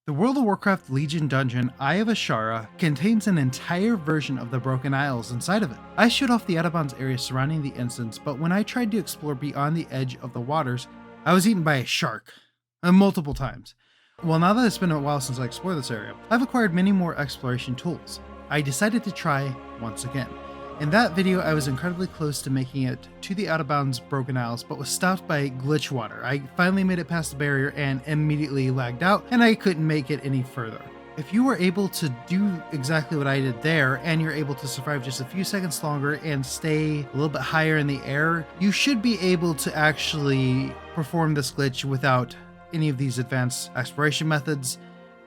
The World of Warcraft Legion dungeon, Eye of Azshara, contains an entire version of the Broken Isles inside of it. I showed off the out-of-bounds area surrounding the instance, but when I tried to explore beyond the edge of the waters, I was eaten by a shark. Multiple times. Well, now that it's been a while since I explored this area, I've acquired many more exploration tools. I decided to try once again. In that video, I was incredibly close to making it to the out-of-bounds Broken Isles, but was stopped by glitch water. I finally made it past the barrier and immediately lagged out, and I couldn't make it any further. If you were able to do exactly what I did there, and you're able to survive just a few seconds longer and stay a little bit higher in the air, you should be able to actually perform this glitch without any of these advanced exploration methods.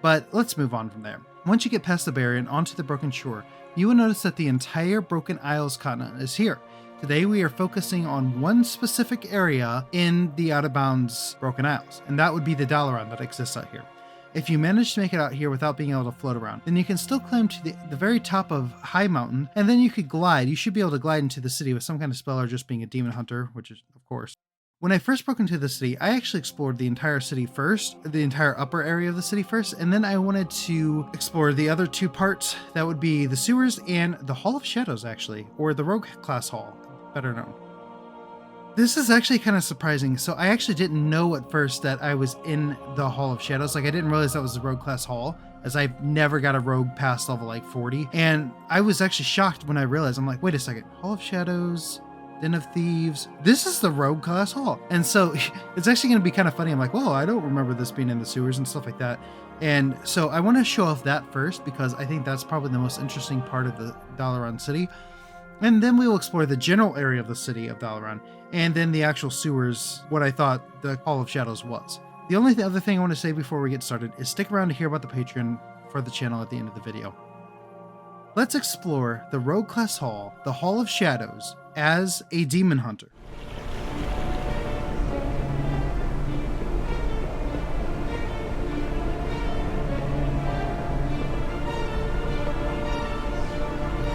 But let's move on from there. Once you get past the barrier and onto the broken shore, you will notice that the entire Broken Isles continent is here. Today we are focusing on one specific area in the out-of-bounds Broken Isles, and that would be the Dalaran that exists out here. If you manage to make it out here without being able to float around, then you can still climb to the very top of High Mountain, and then you could glide. You should be able to glide into the city with some kind of spell or just being a demon hunter, which is, of course. When I first broke into the city, I actually explored the entire city first, the entire upper area of the city first, and then I wanted to explore the other two parts. That would be the sewers and the Hall of Shadows, actually, or the Rogue class hall, better known. This is actually kind of surprising. So I actually didn't know at first that I was in the Hall of Shadows. Like, I didn't realize that was the Rogue class hall, as I've never got a rogue past level like 40. And I was actually shocked when I realized, I'm like, wait a second, Hall of Shadows, Den of Thieves. This is the Rogue class hall. And so it's actually going to be kind of funny. I'm like, whoa, I don't remember this being in the sewers and stuff like that. And so I want to show off that first, because I think that's probably the most interesting part of the Dalaran city. And then we will explore the general area of the city of Dalaran, and then the actual sewers, what I thought the Hall of Shadows was. The only other thing I want to say before we get started is stick around to hear about the Patreon for the channel at the end of the video. Let's explore the Rogue class hall, the Hall of Shadows, as a demon hunter.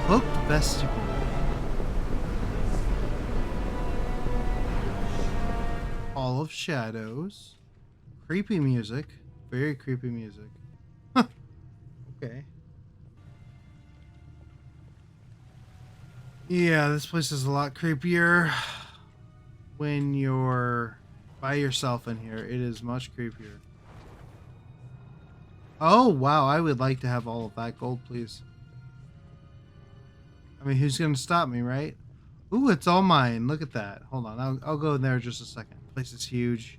Cloaked vestibule. Hall of Shadows. Creepy music. Very creepy music. Huh. Okay. Yeah, this place is a lot creepier when you're by yourself in here. It is much creepier. Oh, wow. I would like to have all of that gold, please. I mean, who's going to stop me, right? Ooh, it's all mine. Look at that. Hold on. I'll go in there in just a second. This place is huge.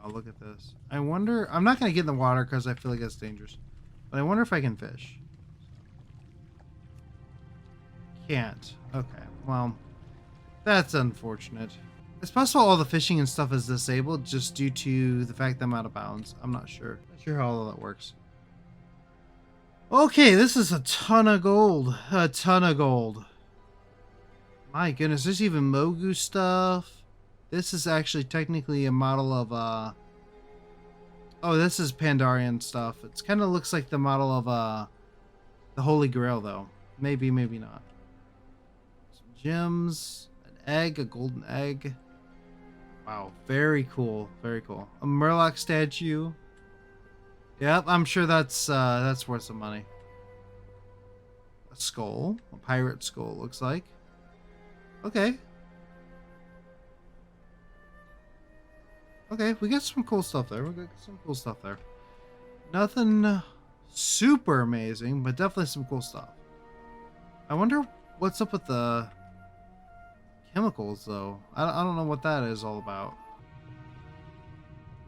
Wow, look at this. I wonder... I'm not going to get in the water because I feel like that's dangerous. But I wonder if I can fish. Can't. Okay. Well, that's unfortunate. It's possible all the fishing and stuff is disabled just due to the fact that I'm out of bounds. I'm not sure. Not sure how all that works. Okay, this is a ton of gold. A ton of gold. My goodness, there's even Mogu stuff. This is actually technically a model of oh, this is Pandarian stuff. It kind of looks like the model of the Holy Grail, though. Maybe, maybe not. Some gems, an egg, a golden egg. Wow, very cool, very cool. A Murloc statue. Yep, I'm sure that's worth some money. A skull, a pirate skull, looks like. Okay. Okay, we got some cool stuff there. We got some cool stuff there. Nothing super amazing, but definitely some cool stuff. I wonder what's up with the chemicals, though. I don't know what that is all about.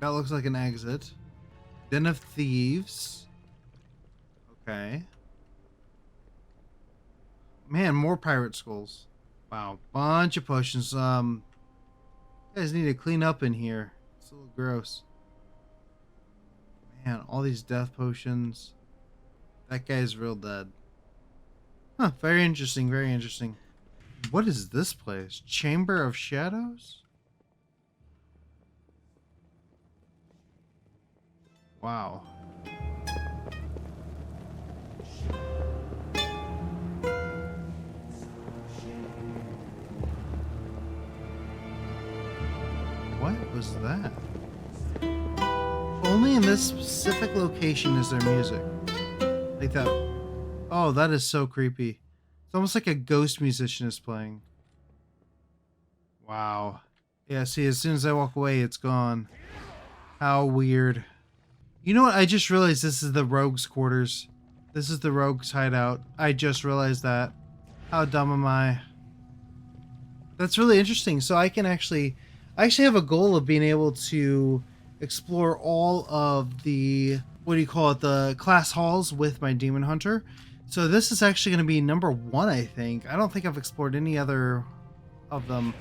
That looks like an exit. Den of Thieves. Okay. Man, more pirate skulls. Wow, bunch of potions. You guys need to clean up in here. It's a little gross. Man, all these death potions. That guy's real dead. Huh, very interesting, very interesting. What is this place? Chamber of Shadows? Wow. What was that? Only in this specific location is there music. Like that. Oh, that is so creepy. It's almost like a ghost musician is playing. Wow. Yeah, see, as soon as I walk away, it's gone. How weird. You know what? I just realized this is the rogues' quarters. This is the rogues' hideout. I just realized that. How dumb am I? That's really interesting. So I actually have a goal of being able to explore all of the, what do you call it, the class halls with my demon hunter. So this is actually going to be number 1, I think. I don't think I've explored any other of them.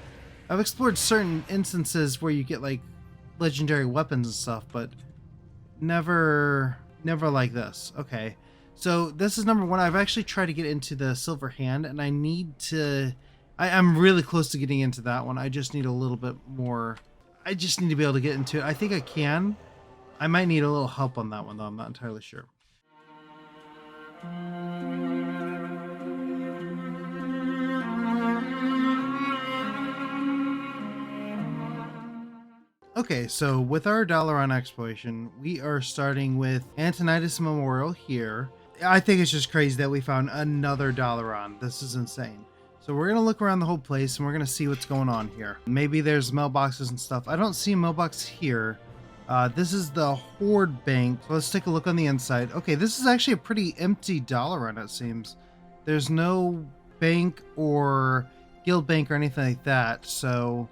I've explored certain instances where you get like legendary weapons and stuff, but never like this. Okay, so this is number 1. I've actually tried to get into the silver hand, and I need to, I'm really close to getting into that one. I just need a little bit more. I just need to be able to get into it. I think I can. I might need a little help on that one though. I'm not entirely sure. Okay, so with our Dalaran exploration, we are starting with Antonidas Memorial here. I think it's just crazy that we found another Dalaran. This is insane. So we're going to look around the whole place and we're going to see what's going on here. Maybe there's mailboxes and stuff. I don't see a mailbox here. This is the Horde Bank. So let's take a look on the inside. Okay, this is actually a pretty empty Dalaran, it seems. There's no bank or guild bank or anything like that. So...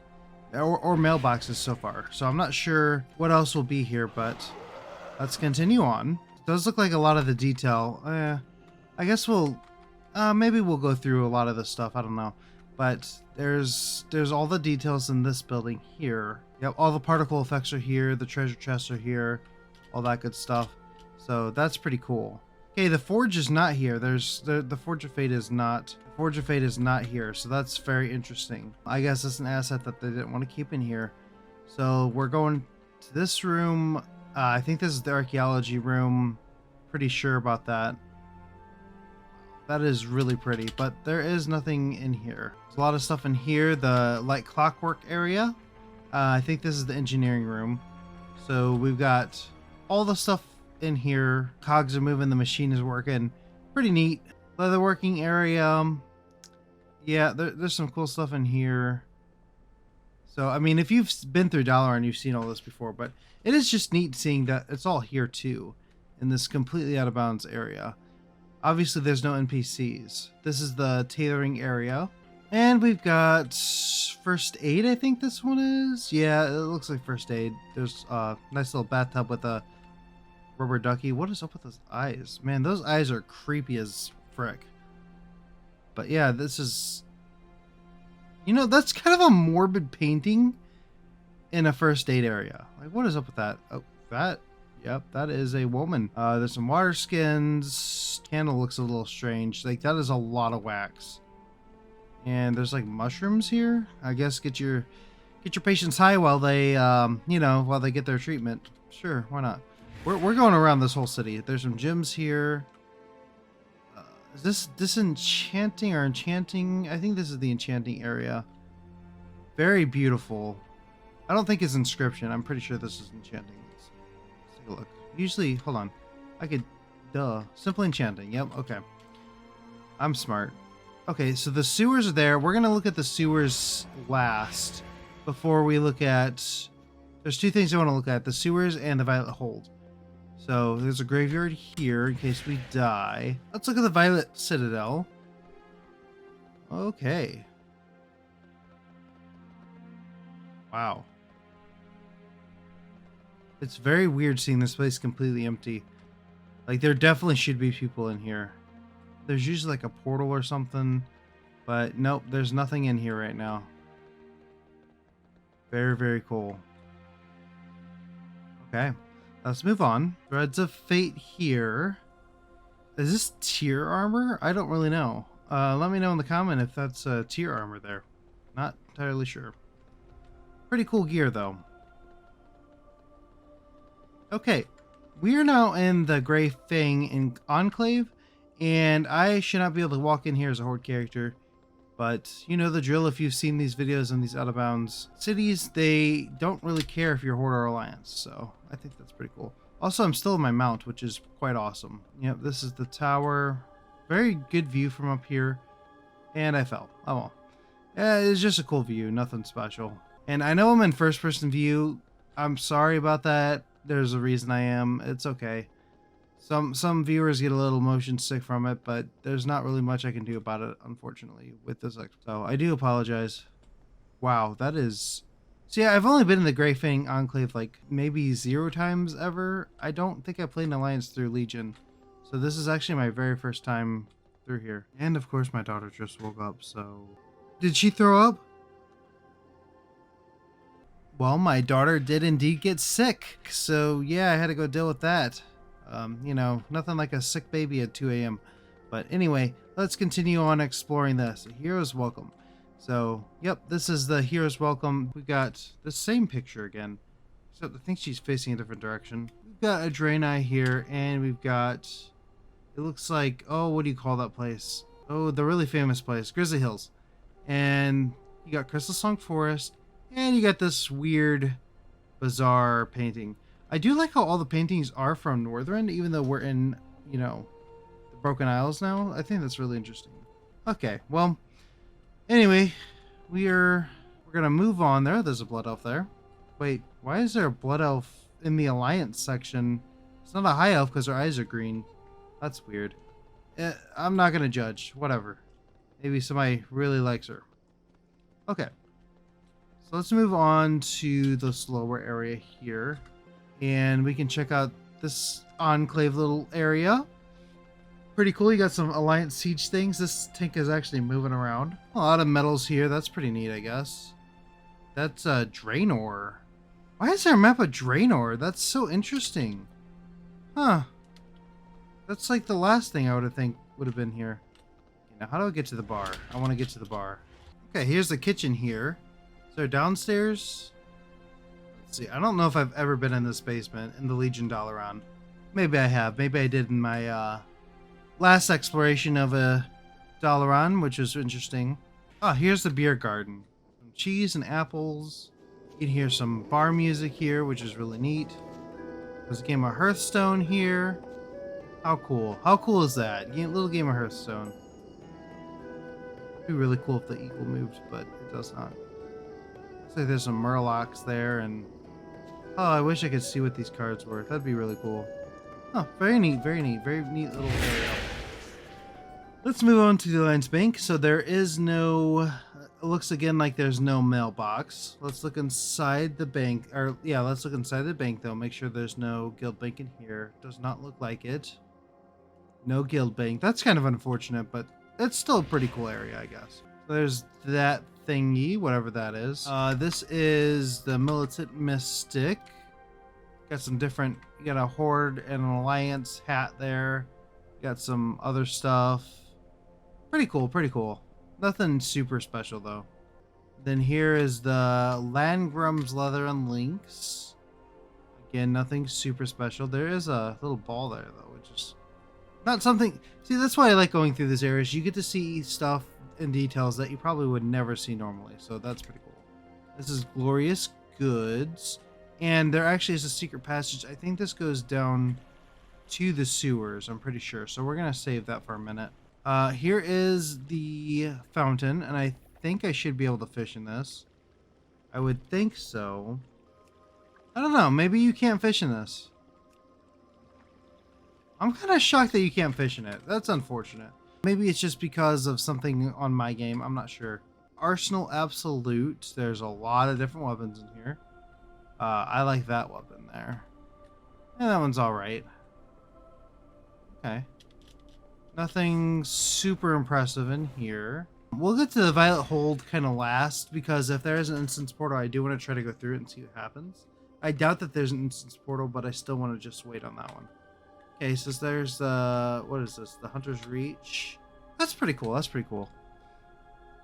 Or mailboxes so far. So I'm not sure what else will be here, but let's continue on. It does look like a lot of the detail. I guess maybe we'll go through a lot of this stuff. I don't know. But there's all the details in this building here. Yep, all the particle effects are here. The treasure chests are here. All that good stuff. So that's pretty cool. Okay, the Forge is not here. The Forge of Fate is not. Forge of Fate is not here, so that's very interesting. I guess it's an asset that they didn't want to keep in here. So we're going to this room. I think this is the archaeology room. Pretty sure about that. That is really pretty, but there is nothing in here. There's a lot of stuff in here. The light clockwork area. I think this is the engineering room. So we've got all the stuff in here. Cogs are moving, the machine is working. Pretty neat. Leatherworking area. Yeah, there's some cool stuff in here. So, I mean, if you've been through Dalaran, you've seen all this before, but it is just neat seeing that it's all here too, in this completely out of bounds area. Obviously, there's no NPCs. This is the tailoring area. And we've got first aid, I think this one is. Yeah, it looks like first aid. There's a nice little bathtub with a rubber ducky. What is up with those eyes? Man, those eyes are creepy as frick. But yeah, this is... You know, that's kind of a morbid painting in a first aid area. Like, what is up with that? Oh, that... Yep, that is a woman. There's some water skins. Candle looks a little strange. Like, that is a lot of wax. And there's, like, mushrooms here. I guess get your patients high while they, you know, while they get their treatment. Sure, why not? We're going around this whole city. There's some gems here. Is this disenchanting or enchanting? I think this is the enchanting area. Very beautiful. I don't think it's inscription. I'm pretty sure this is enchanting. Let's take a look. Usually, hold on. Simple enchanting. Yep, okay. I'm smart. Okay, so the sewers are there. We're going to look at the sewers last before we look at... There's two things I want to look at. The sewers and the Violet Hold. So there's a graveyard here in case we die. Let's look at the Violet Citadel. Okay. Wow. It's very weird seeing this place completely empty. Like, there definitely should be people in here. There's usually like a portal or something. But nope, there's nothing in here right now. Very, very cool. Okay. Let's move on. Threads of Fate here. Is this tier armor? I don't really know. Let me know in the comment if that's tier armor there. Not entirely sure. Pretty cool gear though. Okay. We are now in the Grey Fang Enclave. And I should not be able to walk in here as a Horde character. But you know the drill if you've seen these videos in these out of bounds cities, they don't really care if you're Horde or Alliance, so I think that's pretty cool. Also, I'm still in my mount, which is quite awesome. Yep, this is the tower. Very good view from up here. And I fell. Oh well. It's just a cool view, nothing special. And I know I'm in first person view. I'm sorry about that. There's a reason I am. It's okay. Some viewers get a little motion sick from it, but there's not really much I can do about it, unfortunately, with this. So I do apologize. Wow, that is... See, I've only been in the Grey Fang Enclave like maybe 0 times ever. I don't think I played an Alliance through Legion. So this is actually my very first time through here. And of course my daughter just woke up, so... Did she throw up? Well, my daughter did indeed get sick. So yeah, I had to go deal with that. You know, nothing like a sick baby at 2 a.m. But anyway, let's continue on exploring this. Hero's Welcome. So, yep, this is the Hero's Welcome. We got the same picture again, except I think she's facing a different direction. We've got a Draenei here, and we've got, it looks like, oh, what do you call that place? Oh, the really famous place, Grizzly Hills. And you got Crystal Song Forest, and you got this weird, bizarre painting. I do like how all the paintings are from Northrend, even though we're in, you know, the Broken Isles now. I think that's really interesting. Okay, well, anyway, we're gonna move on there. There's a Blood Elf there. Wait, why is there a Blood Elf in the Alliance section? It's not a High Elf because her eyes are green. That's weird. I'm not gonna judge. Whatever. Maybe somebody really likes her. Okay. So let's move on to the slower area here. And we can check out this enclave little area. Pretty cool. You got some Alliance siege things. This tank is actually moving around. A lot of metals here. That's pretty neat, I guess. That's Draenor. Why is there a map of Draenor? That's so interesting. Huh. That's like the last thing I would have think would have been here. Okay, now how do I get to the bar? I want to get to the bar. Okay, here's the kitchen here. So downstairs... See, I don't know if I've ever been in this basement in the Legion Dalaran. Maybe I have. Maybe I did in my last exploration of a Dalaran, which was interesting. Oh, here's the beer garden. Some cheese and apples. You can hear some bar music here, which is really neat. There's a game of Hearthstone here. How cool. How cool is that? Little game of Hearthstone. It'd be really cool if the eagle moved, but it does not. Looks like there's some Murlocs there, and... Oh, I wish I could see what these cards were. That'd be really cool. Oh, very neat, very neat. Very neat little area. Let's move on to the Alliance Bank. So there is no... It looks again like there's no mailbox. Let's look inside the bank. Or, yeah, let's look inside the bank, though. Make sure there's no guild bank in here. Does not look like it. No guild bank. That's kind of unfortunate, but it's still a pretty cool area, I guess. So there's that thingy, whatever that is. This is the Militant Mystic. Got some different... You got a Horde and an Alliance hat there. Got some other stuff. Pretty cool, pretty cool. Nothing super special, though. Then here is the Landgrum's Leather and Links. Again, nothing super special. There is a little ball there, though, which is not something... See, that's why I like going through these areas. You get to see stuff in details that you probably would never see normally, so that's pretty cool. This is Glorious Goods, and there actually is a secret passage. I think this goes down to the sewers, I'm pretty sure, so we're gonna save that for a minute. Here is the fountain, and I think I should be able to fish in this. I would think so. I don't know, maybe you can't fish in this. I'm kind of shocked that you can't fish in it. That's unfortunate. Maybe it's just because of something on my game. I'm not sure. Arsenal Absolute. There's a lot of different weapons in here. I like that weapon there. Yeah, that one's alright. Okay. Nothing super impressive in here. We'll get to the Violet Hold kind of last, because if there is an instance portal, I do want to try to go through it and see what happens. I doubt that there's an instance portal, but I still want to just wait on that one. Okay, so there's the... What is this? The Hunter's Reach. That's pretty cool. That's pretty cool.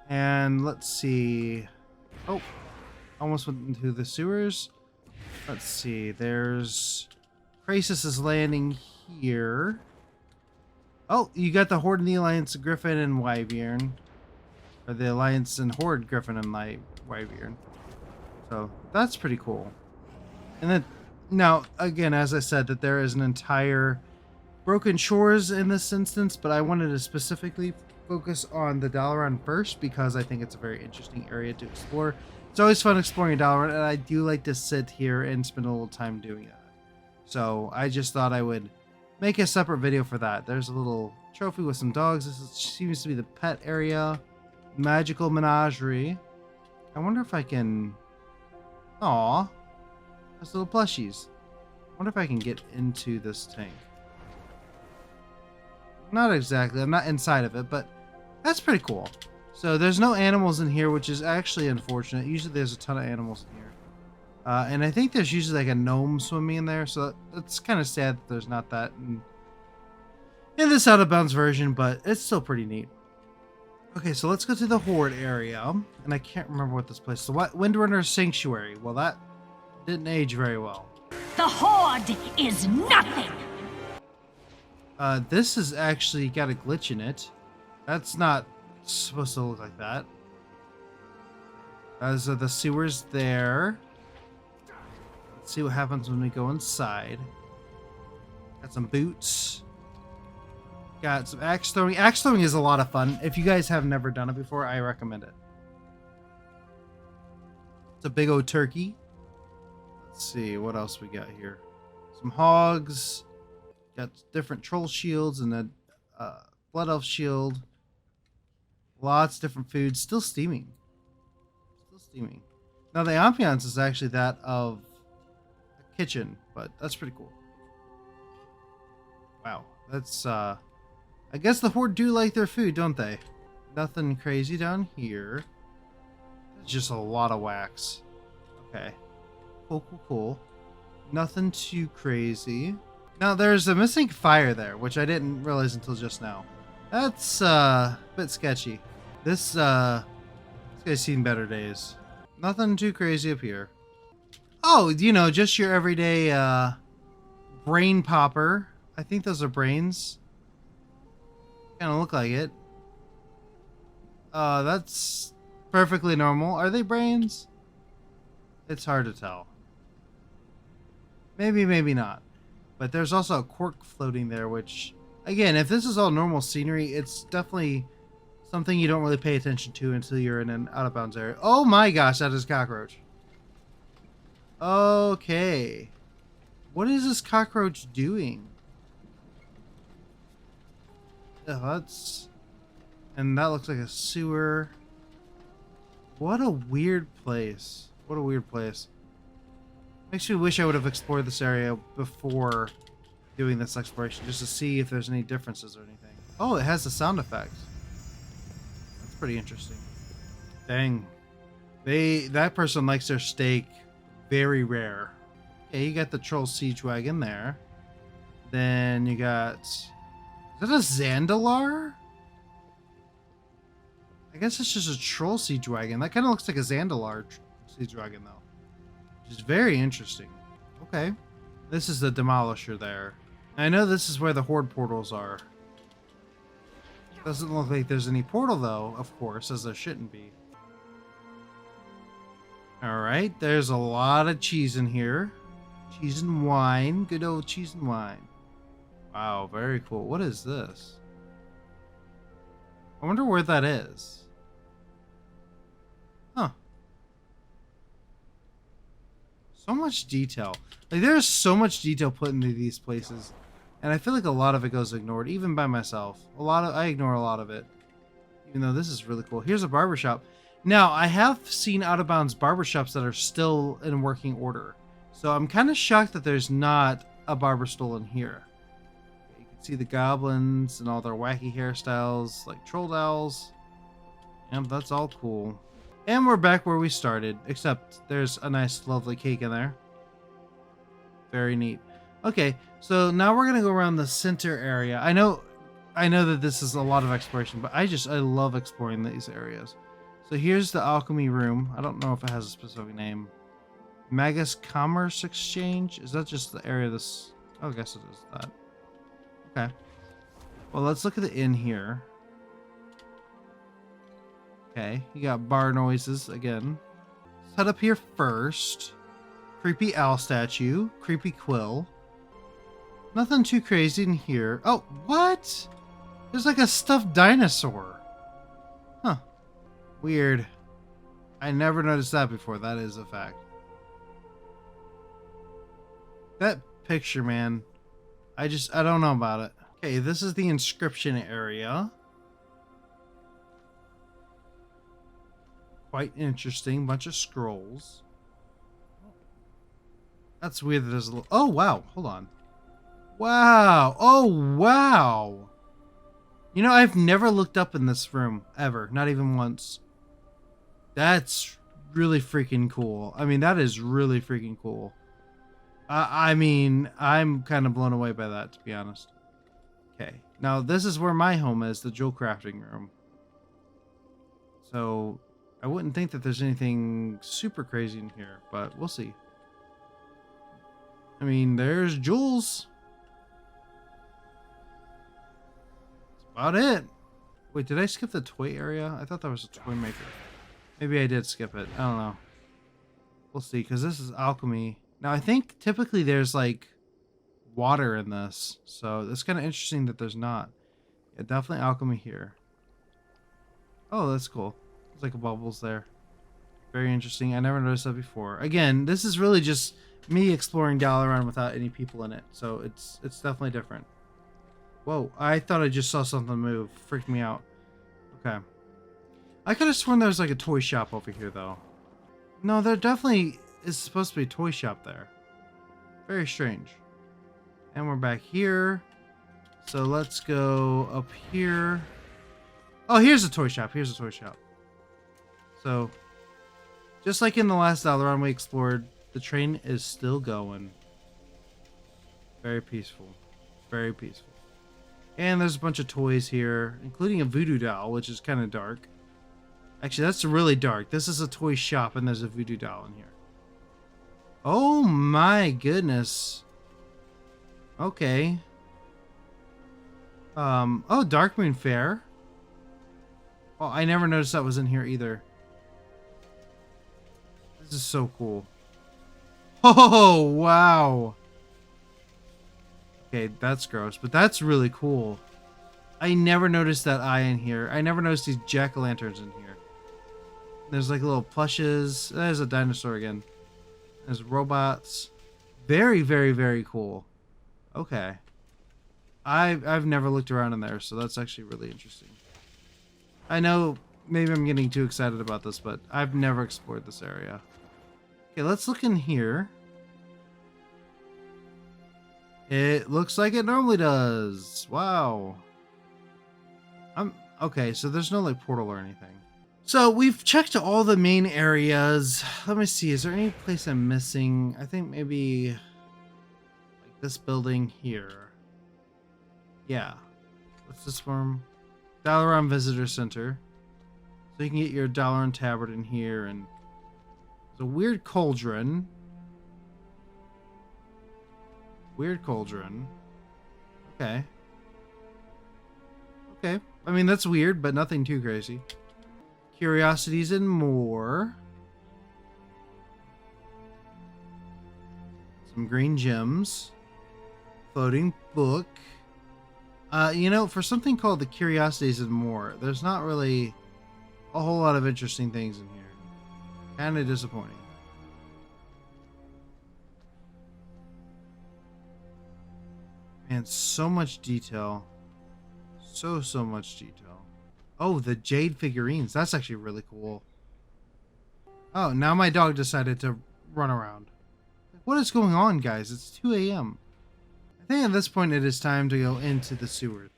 And let's see... Oh. Almost went into the sewers. Let's see. There's... Krasis' landing here. Oh, you got the Horde and the Alliance, Griffin and Wyvern. Or the Alliance and Horde Griffin and Light Wyvern. So that's pretty cool. And then now again, as I said, that there is an entire Broken Shores in this instance, but I wanted to specifically focus on the Dalaran first because I think it's a very interesting area to explore. It's always fun exploring Dalaran, and I do like to sit here and spend a little time doing that. So I just thought I would make a separate video for that. There's a little trophy with some dogs. Seems to be the pet area. Magical menagerie. I wonder if I can... Aw. There's little plushies. I wonder if I can get into this tank. Not exactly. I'm not inside of it, but that's pretty cool. So there's no animals in here, which is actually unfortunate. Usually there's a ton of animals in here. And I think there's usually like a gnome swimming in there, so it's kind of sad that there's not that in this out of bounds version, but it's still pretty neat. Okay, so let's go to the Horde area, and I can't remember what this place is. The Windrunner Sanctuary. Well, that didn't age very well. The Horde is nothing! This has actually got a glitch in it. That's not supposed to look like that. Those are the sewers there. Let's see what happens when we go inside. Got some boots. Got some axe throwing. Axe throwing is a lot of fun. If you guys have never done it before, I recommend it. It's a big old turkey. Let's see what else we got here. Some hogs. Got different troll shields and a blood elf shield. Lots of different foods. Still steaming. Still steaming. Now the ambiance is actually that of a kitchen, but that's pretty cool. Wow. That's I guess the Horde do like their food, don't they? Nothing crazy down here. It's just a lot of wax. Okay. Cool, cool, cool. Nothing too crazy. Now, there's a missing fire there, which I didn't realize until just now. That's a bit sketchy. This guy's seen better days. Nothing too crazy up here. Oh, you know, just your everyday brain popper. I think those are brains. Kind of look like it. That's perfectly normal. Are they brains? It's hard to tell. Maybe, maybe not. But there's also a cork floating there, which, again, if this is all normal scenery, it's definitely something you don't really pay attention to until you're in an out-of-bounds area. Oh my gosh, that is a cockroach. Okay. What is this cockroach doing? That's... And that looks like a sewer. What a weird place. What a weird place. Makes me wish I would have explored this area before doing this exploration, just to see if there's any differences or anything. Oh, it has a sound effect. That's pretty interesting. Dang. That person likes their steak very rare. Okay, you got the troll siege wagon there. Then you got... Is that a Zandalar? I guess it's just a troll siege wagon. That kind of looks like a Zandalar siege wagon, though. Which is very interesting. Okay. This is the Demolisher there. I know this is where the Horde portals are. Doesn't look like there's any portal, though, of course, as there shouldn't be. Alright, there's a lot of cheese in here. Cheese and wine. Good old cheese and wine. Wow, very cool. What is this? I wonder where that is. Huh. So much detail. Like, there's so much detail put into these places. And I feel like a lot of it goes ignored, even by myself. I ignore a lot of it. Even though this is really cool. Here's a barbershop. Now, I have seen out-of-bounds barbershops that are still in working order. So I'm kind of shocked that there's not a barber stool in here. You can see the goblins and all their wacky hairstyles, like troll dowels. Yep, that's all cool. And we're back where we started, except there's a nice, lovely cake in there. Very neat. Okay, so now we're gonna go around the center area. I know that this is a lot of exploration, but I love exploring these areas. So here's the alchemy room. I don't know if it has a specific name. Magus Commerce Exchange? Is that just the area this... Oh, I guess it is that. Okay. Well, let's look at the inn here. Okay, you got bar noises again. Let's head up here first. Creepy owl statue. Creepy quill. Nothing too crazy in here. Oh, what? There's like a stuffed dinosaur. Huh. Weird. I never noticed that before. That is a fact. That picture, man. I don't know about it. Okay, this is the inscription area. Quite interesting. Bunch of scrolls. That's weird that there's a little... Oh, wow. Hold on. Wow. Oh, wow. You know, I've never looked up in this room, ever. Not even once. That's really freaking cool. I mean, that is really freaking cool. I mean, I'm kind of blown away by that, to be honest. Okay. Now, this is where my home is, the jewel crafting room. So, I wouldn't think that there's anything super crazy in here, but we'll see. I mean, there's jewels. That's about it. Wait, did I skip the toy area? I thought that was a toy maker. Maybe I did skip it. I don't know. We'll see, because this is alchemy. Now, I think typically there's, like, water in this. So, it's kind of interesting that there's not. Yeah, definitely alchemy here. Oh, that's cool. There's, like, bubbles there. Very interesting. I never noticed that before. Again, this is really just me exploring Dalaran without any people in it. So, it's definitely different. Whoa, I thought I just saw something move. Freaked me out. Okay. I could have sworn there was, like, a toy shop over here, though. No, there definitely is supposed to be a toy shop there. Very strange. And we're back here. So let's go up here. Oh, here's a toy shop. Here's a toy shop. So, just like in the last Dalaran we explored, the train is still going. Very peaceful. Very peaceful. And there's a bunch of toys here, including a voodoo doll, which is kind of dark. Actually, that's really dark. This is a toy shop, and there's a voodoo doll in here. Oh my goodness. Okay. Oh, Dark Moon Fair. Oh, I never noticed that was in here either. This is so cool. Oh, wow. Okay, that's gross, but that's really cool. I never noticed that eye in here. I never noticed these jack-o'-lanterns in here. There's like little plushes. There's a dinosaur again. There's robots. Very, very, very cool. Okay. I've never looked around in there, so that's actually really interesting. I know maybe I'm getting too excited about this, but I've never explored this area. Okay, let's look in here. It looks like it normally does. Wow. Okay, so there's no like portal or anything. So we've checked all the main areas. Let me see, is there any place I'm missing? I think maybe like this building here. Yeah. What's this from? Dalaran Visitor Center. So you can get your Dalaran tabard in here, and there's a weird cauldron. Weird cauldron. Okay. Okay. I mean, that's weird, but nothing too crazy. Curiosities and more. Some green gems. Floating book. You know, for something called the Curiosities and more, there's not really a whole lot of interesting things in here. Kind of disappointing. Man, so much detail. So much detail. Oh, the jade figurines. That's actually really cool. Oh, now my dog decided to run around. What is going on, guys? It's 2 a.m. I think at this point it is time to go into the sewers.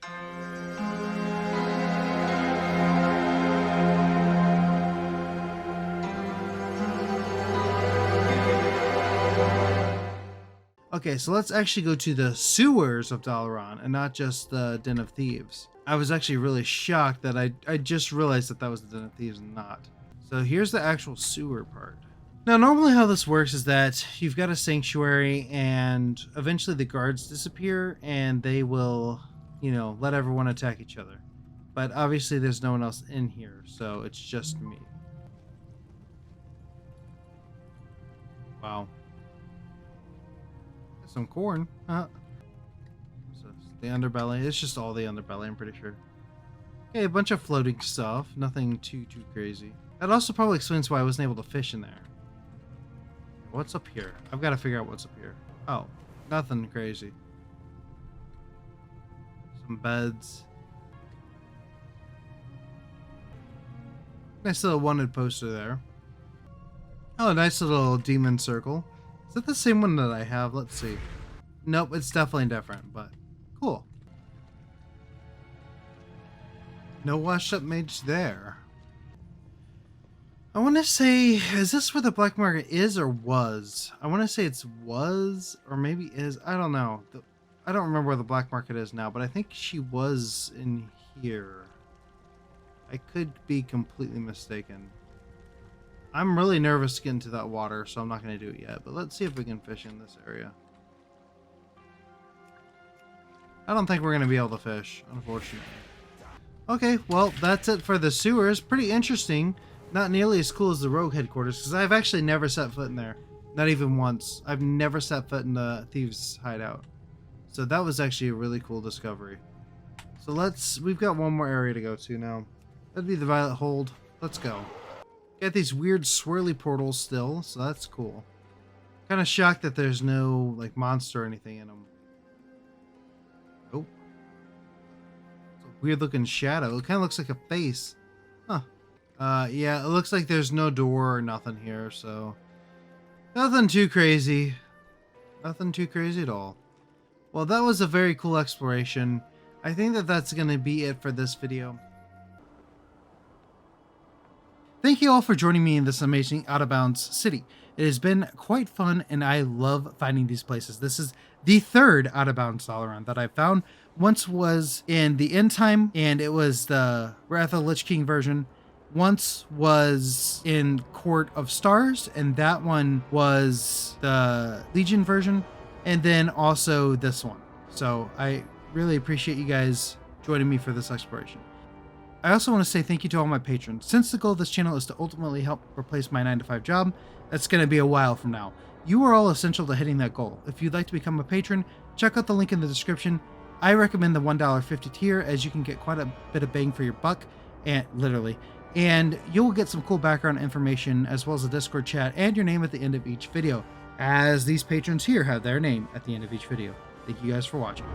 Okay, so let's actually go to the sewers of Dalaran and not just the Den of Thieves. I was actually really shocked that I just realized that that was the Den of Thieves and not. So here's the actual sewer part. Now, normally how this works is that you've got a sanctuary and eventually the guards disappear and they will, you know, let everyone attack each other. But obviously there's no one else in here, so it's just me. Wow. Some corn. So it's the underbelly. It's just all the underbelly, I'm pretty sure. Okay, a bunch of floating stuff. Nothing too crazy. That also probably explains why I wasn't able to fish in there. What's up here? I've got to figure out what's up here. Oh, nothing crazy. Some beds. Nice little wanted poster there. Oh, a nice little demon circle. Is that the same one that I have? Let's see. Nope, it's definitely different, but cool. No washed up mage there. I want to say, is this where the black market is or was? I want to say it's was or maybe is. I don't know. I don't remember where the black market is now, but I think she was in here. I could be completely mistaken. I'm really nervous to get into that water, so I'm not going to do it yet. But let's see if we can fish in this area. I don't think we're going to be able to fish, unfortunately. Okay, well, that's it for the sewers. Pretty interesting. Not nearly as cool as the rogue headquarters, because I've actually never set foot in there. Not even once. I've never set foot in the thieves' hideout. So that was actually a really cool discovery. So we've got one more area to go to now. That'd be the Violet Hold. Let's go. Got these weird swirly portals still, so that's cool. Kind of shocked that there's no like monster or anything in them. Nope. It's a weird looking shadow. It kind of looks like a face. Huh. Yeah, it looks like there's no door or nothing here, so nothing too crazy. Nothing too crazy at all. Well, that was a very cool exploration. I think that that's going to be it for this video. Thank you all for joining me in this amazing Out of Bounds city. It has been quite fun, and I love finding these places. This is the third Out of Bounds Dalaran that I found. Once was in the End Time, and it was the Wrath of the Lich King version. Once was in Court of Stars, and that one was the Legion version, and then also this one. So I really appreciate you guys joining me for this exploration. I also want to say thank you to all my patrons. Since the goal of this channel is to ultimately help replace my 9-to-5 job, that's going to be a while from now. You are all essential to hitting that goal. If you'd like to become a patron, check out the link in the description. I recommend the $1.50 tier, as you can get quite a bit of bang for your buck, and literally. And you'll get some cool background information, as well as a Discord chat and your name at the end of each video, as these patrons here have their name at the end of each video. Thank you guys for watching.